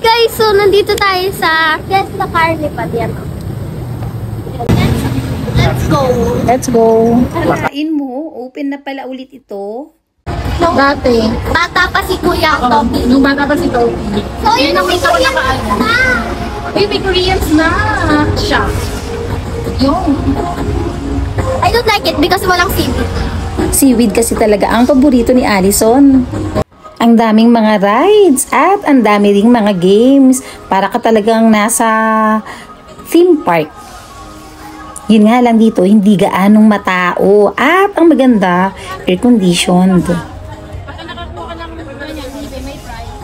guys, so nandito tayo sa Fiesta Carnival. Yan. Let's go. Let's go. Kain mo, open na pala ulit ito. No, dati. Bata pa si Kuya Toby. Nung bata pa si Toby. So yun ang may Korean na. May Koreans na siya. Yung. I don't like it because walang seaweed. Seaweed kasi talaga ang paborito ni Allison. Ang daming mga rides at ang dami ring mga games. Para ka talagang nasa theme park. Yun nga lang dito, hindi gaanong matao. At ang maganda, air-conditioned. Pagka nakakuha ka ng ganyan, may price.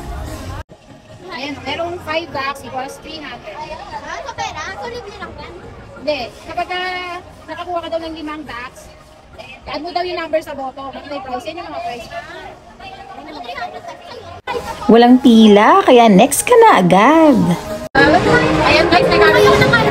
Ayan, merong 5 bucks equals 300. Ano pera? So libre lang yan? Hindi, kapag nakakuha ka daw ng 5 bucks, add mo daw yung number sa boto. Pag may price, yan yung mga price. Walang pila, kaya next ka na agad. Ayan guys, nagkakaroon na naman.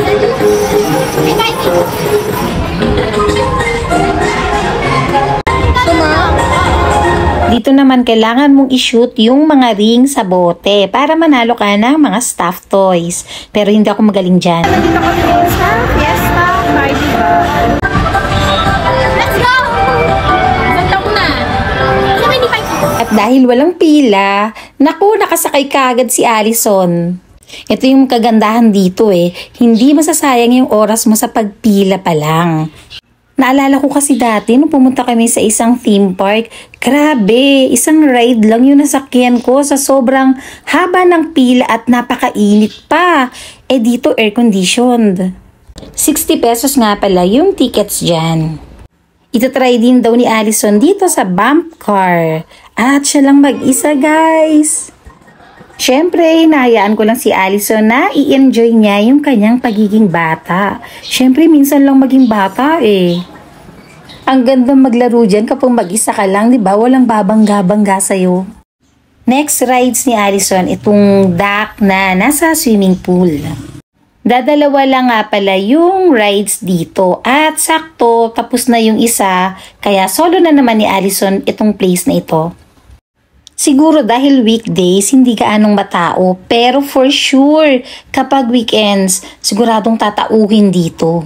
Dito naman kailangan mong i-shoot yung mga ring sa bote para manalo ka ng mga stuffed toys. Pero hindi ako magaling dyan. Dito kami sa Fiesta Carnival. Let's go! Saan na? 75. At dahil walang pila, naku, nakasakay kaagad si Allison. Ito yung kagandahan dito hindi masasayang yung oras mo sa pagpila pa lang. Naalala ko kasi dati nung pumunta kami sa isang theme park, grabe, isang ride lang yung nasakyan ko sa sobrang haba ng pila at napakainit pa. Dito air-conditioned. 60 pesos nga pala yung tickets dyan. Itatry din daw ni Allison dito sa bump car. At siya lang mag-isa guys. Siyempre, hinahayaan ko lang si Allison na i-enjoy niya yung kanyang pagiging bata. Siyempre, minsan lang maging bata Ang ganda maglaro dyan kapag mag-isa ka lang, di ba? Walang babangga-bangga sa'yo. Next rides ni Allison, itong dock na nasa swimming pool. Dadalawa lang nga pala yung rides dito. At sakto, tapos na yung isa, kaya solo na naman ni Allison itong place na ito. Siguro dahil weekdays, hindi gaanong matao. Pero for sure, kapag weekends, siguradong tatauhin dito.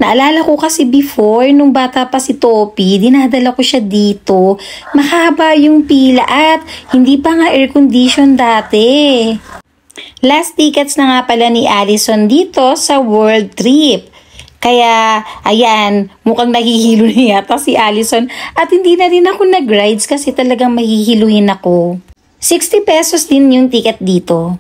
Naalala ko kasi before, nung bata pa si Topi, dinadala ko siya dito. Mahaba yung pila at hindi pa nga air-condition dati. Last tickets na nga pala ni Allison dito sa World Trip. Kaya, ayan, mukhang nahihilo na yata si Allison at hindi na rin ako nag-rides kasi talagang mahihiluhin ako. 60 pesos din yung ticket dito.